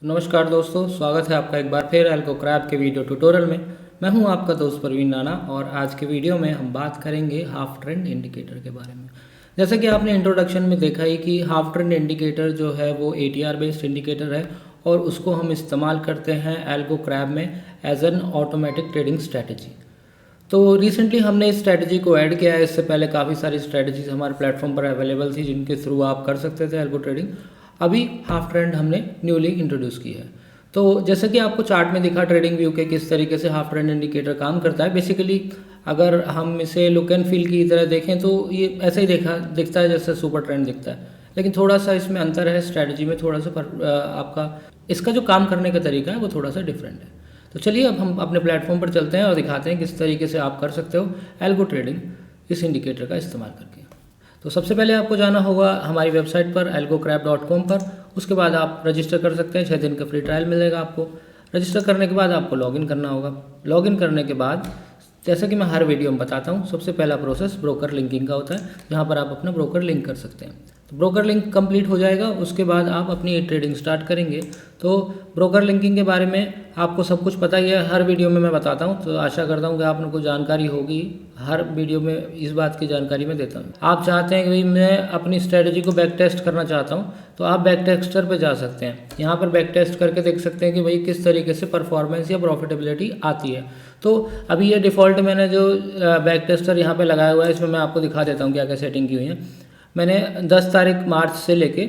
नमस्कार दोस्तों, स्वागत है आपका एक बार फिर एल्गो क्रैब के वीडियो ट्यूटोरियल में। मैं हूं आपका दोस्त परवीन राणा और आज के वीडियो में हम बात करेंगे हाफ ट्रेंड इंडिकेटर के बारे में। जैसे कि आपने इंट्रोडक्शन में देखा ही कि हाफ ट्रेंड इंडिकेटर जो है वो ATR बेस्ड इंडिकेटर है और उसको हम इस्तेमाल करते हैं एल्गो क्रैब में as an automatic trading strategy. तो रिसेंटली हमने इस स्ट्रैटेजी को ऐड किया है। इससे पहले काफ़ी सारी स्ट्रैटेजीज हमारे प्लेटफॉर्म पर अवेलेबल थी जिनके थ्रू आप कर सकते थे एल्गो ट्रेडिंग। अभी हाफ ट्रेंड हमने न्यूली इंट्रोड्यूस की है। तो जैसे कि आपको चार्ट में दिखा ट्रेडिंग व्यू के किस तरीके से हाफ ट्रेंड इंडिकेटर काम करता है। बेसिकली अगर हम इसे लुक एंड फील की तरह देखें तो ये ऐसे ही दिखता है जैसे सुपर ट्रेंड दिखता है, लेकिन थोड़ा सा इसमें अंतर है। स्ट्रैटेजी में थोड़ा सा आपका इसका जो काम करने का तरीका है वो थोड़ा सा डिफरेंट है। तो चलिए अब हम अपने प्लेटफॉर्म पर चलते हैं और दिखाते हैं किस तरीके से आप कर सकते हो एल्गो ट्रेडिंग इस इंडिकेटर का इस्तेमाल करके। तो सबसे पहले आपको जाना होगा हमारी वेबसाइट पर algocrab.com पर। उसके बाद आप रजिस्टर कर सकते हैं, 6 दिन का फ्री ट्रायल मिलेगा आपको। रजिस्टर करने के बाद आपको लॉगिन करना होगा। लॉगिन करने के बाद जैसा कि मैं हर वीडियो में बताता हूँ, सबसे पहला प्रोसेस ब्रोकर लिंकिंग का होता है, जहाँ पर आप अपना ब्रोकर लिंक कर सकते हैं। तो ब्रोकर लिंक कंप्लीट हो जाएगा, उसके बाद आप अपनी ट्रेडिंग स्टार्ट करेंगे। तो ब्रोकर लिंकिंग के बारे में आपको सब कुछ पता ही है, हर वीडियो में मैं बताता हूँ। तो आशा करता हूँ कि आप लोगों को जानकारी होगी, हर वीडियो में इस बात की जानकारी मैं देता हूँ। आप चाहते हैं कि भाई मैं अपनी स्ट्रेटजी को बैक टेस्ट करना चाहता हूँ, तो आप बैक टेस्टर पर जा सकते हैं। यहाँ पर बैक टेस्ट करके देख सकते हैं कि भाई किस तरीके से परफॉर्मेंस या प्रॉफिटेबिलिटी आती है। तो अभी ये डिफ़ॉल्ट मैंने जो बैक टेस्टर यहाँ पे लगाया हुआ है, इसमें मैं आपको दिखा देता हूँ क्या क्या सेटिंग की हुई है। मैंने 10 तारीख मार्च से लेके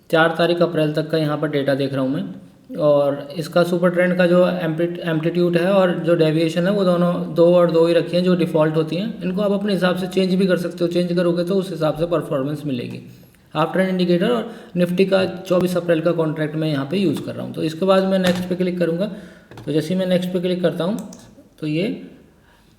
4 तारीख अप्रैल तक का यहाँ पर डेटा देख रहा हूँ मैं। और इसका सुपर ट्रेंड का जो एम्पलीट्यूड है और जो डेविएशन है वो दोनों 2 और 2 ही रखी हैं जो डिफ़ॉल्ट होती हैं। इनको आप अपने हिसाब से चेंज भी कर सकते हो, चेंज करोगे तो उस हिसाब से परफॉर्मेंस मिलेगी। हाफ ट्रेंड इंडिकेटर और निफ्टी का 24 अप्रैल का कॉन्ट्रैक्ट मैं यहाँ पे यूज़ कर रहा हूँ। तो इसके बाद मैं नेक्स्ट पे क्लिक करूँगा। तो जैसे ही मैं नेक्स्ट पे क्लिक करता हूँ तो ये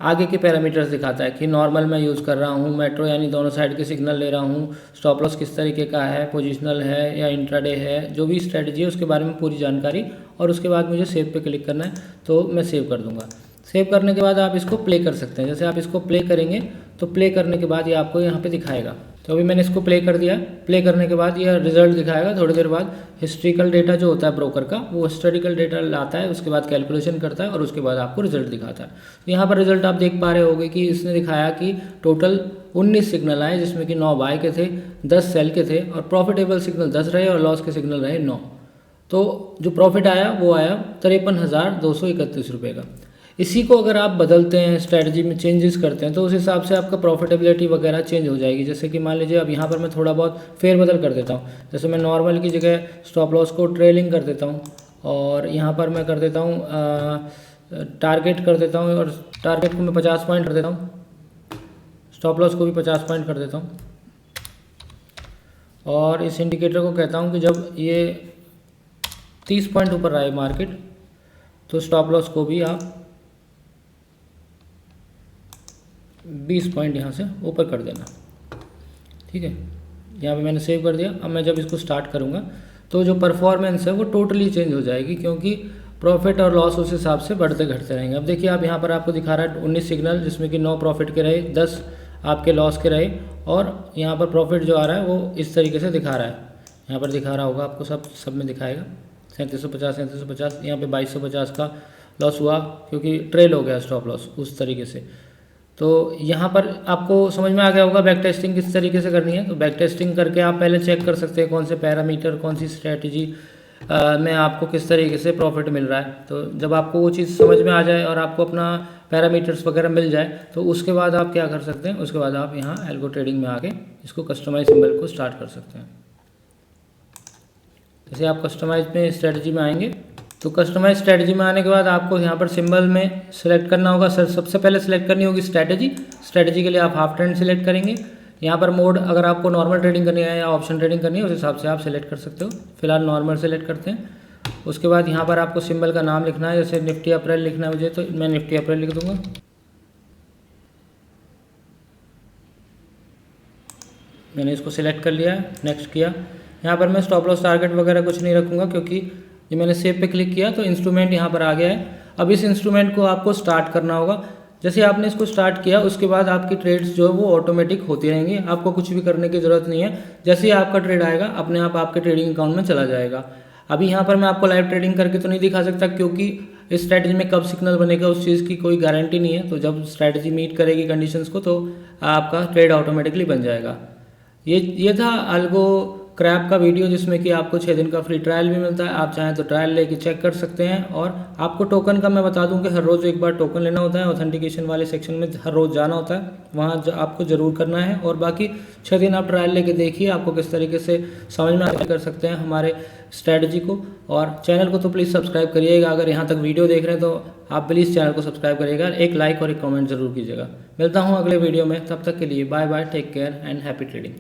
आगे के पैरामीटर्स दिखाता है कि नॉर्मल मैं यूज़ कर रहा हूँ, मेट्रो यानी दोनों साइड के सिग्नल ले रहा हूँ, स्टॉप लॉस किस तरीके का है, पोजिशनल है या इंट्राडे है, जो भी स्ट्रेटजी है उसके बारे में पूरी जानकारी। और उसके बाद मुझे सेव पे क्लिक करना है, तो मैं सेव कर दूँगा। सेव करने के बाद आप इसको प्ले कर सकते हैं। जैसे आप इसको प्ले करेंगे तो प्ले करने के बाद ये आपको यहाँ पे दिखाएगा। तो अभी मैंने इसको प्ले कर दिया। प्ले करने के बाद ये रिजल्ट दिखाएगा। थोड़ी देर बाद हिस्ट्रिकल डेटा जो होता है ब्रोकर का, वो हिस्टोरिकल डेटा लाता है, उसके बाद कैलकुलेशन करता है और उसके बाद आपको रिजल्ट दिखाता है। तो यहाँ पर रिजल्ट आप देख पा रहे होंगे कि इसने दिखाया कि टोटल 19 सिग्नल आए, जिसमें कि 9 बाय के थे, 10 सेल के थे और प्रॉफिटेबल सिग्नल 10 रहे और लॉस के सिग्नल रहे 9। तो जो प्रॉफिट आया वो आया 53,231 रुपये का। इसी को अगर आप बदलते हैं, स्ट्रैटेजी में चेंजेस करते हैं, तो उस हिसाब से आपका प्रॉफिटेबिलिटी वगैरह चेंज हो जाएगी। जैसे कि मान लीजिए अब यहाँ पर मैं थोड़ा बहुत फेरबदल कर देता हूँ। जैसे मैं नॉर्मल की जगह स्टॉप लॉस को ट्रेलिंग कर देता हूँ और यहाँ पर मैं कर देता हूँ टारगेट कर देता हूँ और टारगेट को मैं 50 पॉइंट कर देता हूँ, स्टॉप लॉस को भी 50 पॉइंट कर देता हूँ। और इस इंडिकेटर को कहता हूँ कि जब ये 30 पॉइंट ऊपर आए मार्केट, तो स्टॉप लॉस को भी आप 20 पॉइंट यहाँ से ऊपर कर देना। ठीक है, यहाँ पे मैंने सेव कर दिया। अब मैं जब इसको स्टार्ट करूँगा तो जो परफॉर्मेंस है वो टोटली चेंज हो जाएगी, क्योंकि प्रॉफिट और लॉस उस हिसाब से बढ़ते घटते रहेंगे। अब देखिए आप यहाँ पर आपको दिखा रहा है 19 सिग्नल, जिसमें कि 9 प्रॉफिट के रहे, 10 आपके लॉस के रहे और यहाँ पर प्रॉफिट जो आ रहा है वो इस तरीके से दिखा रहा है। यहाँ पर दिखा रहा होगा आपको, सब में दिखाएगा 3750 यहाँ पे 2250 का लॉस हुआ, क्योंकि ट्रेल हो गया स्टॉप लॉस उस तरीके से। तो यहाँ पर आपको समझ में आ गया होगा बैक टेस्टिंग किस तरीके से करनी है। तो बैक टेस्टिंग करके आप पहले चेक कर सकते हैं कौन से पैरामीटर, कौन सी स्ट्रैटेजी में आपको किस तरीके से प्रॉफिट मिल रहा है। तो जब आपको वो चीज़ समझ में आ जाए और आपको अपना पैरामीटर्स वगैरह मिल जाए, तो उसके बाद आप क्या कर सकते हैं, उसके बाद आप यहाँ एल्गो ट्रेडिंग में आके इसको कस्टमाइज सिंबल को स्टार्ट कर सकते हैं। जैसे आप कस्टमाइज में स्ट्रैटेजी में आएंगे, तो कस्टमाइज स्ट्रैटेजी में आने के बाद आपको यहाँ पर सिंबल में सेलेक्ट करना होगा। सबसे पहले सेलेक्ट करनी होगी स्ट्रैटेजी। स्ट्रैटेजी के लिए आप हाफ ट्रेंड सेलेक्ट करेंगे। यहाँ पर मोड अगर आपको नॉर्मल ट्रेडिंग करनी है या ऑप्शन ट्रेडिंग करनी है, उस हिसाब से आप सेलेक्ट कर सकते हो। फिलहाल नॉर्मल सेलेक्ट करते हैं। उसके बाद यहाँ पर आपको सिंबल का नाम लिखना है। जैसे निफ्टी अप्रैल लिखना है मुझे, तो मैं निफ्टी अप्रैल लिख दूँगा। मैंने इसको सिलेक्ट कर लिया है, नेक्स्ट किया। यहाँ पर मैं स्टॉप लॉस टारगेट वगैरह कुछ नहीं रखूँगा, क्योंकि ये मैंने सेव पे क्लिक किया तो इंस्ट्रूमेंट यहाँ पर आ गया है। अब इस इंस्ट्रूमेंट को आपको स्टार्ट करना होगा। जैसे आपने इसको स्टार्ट किया, उसके बाद आपकी ट्रेड्स जो है वो ऑटोमेटिक होती रहेंगी, आपको कुछ भी करने की ज़रूरत नहीं है। जैसे ही आपका ट्रेड आएगा, अपने आप आपके ट्रेडिंग अकाउंट में चला जाएगा। अभी यहाँ पर मैं आपको लाइव ट्रेडिंग करके तो नहीं दिखा सकता, क्योंकि इस स्ट्रैटेजी में कब सिग्नल बनेगा उस चीज़ की कोई गारंटी नहीं है। तो जब स्ट्रैटेजी मीट करेगी कंडीशंस को तो आपका ट्रेड ऑटोमेटिकली बन जाएगा। ये था अल्गो क्रैब का वीडियो, जिसमें कि आपको 6 दिन का फ्री ट्रायल भी मिलता है। आप चाहें तो ट्रायल लेके चेक कर सकते हैं। और आपको टोकन का मैं बता दूं कि हर रोज़ एक बार टोकन लेना होता है, ऑथेंटिकेशन वाले सेक्शन में हर रोज़ जाना होता है, वहाँ आपको ज़रूर करना है। और बाकी 6 दिन आप ट्रायल लेके देखिए, आपको किस तरीके से समझ में कर सकते हैं हमारे स्ट्रैटेजी को। और चैनल को तो प्लीज़ सब्सक्राइब करिएगा, अगर यहाँ तक वीडियो देख रहे हैं तो आप प्लीज़ चैनल को सब्सक्राइब करिएगा, एक लाइक और एक कमेंट ज़रूर कीजिएगा। मिलता हूँ अगले वीडियो में, तब तक के लिए bye bye, take care and happy trading.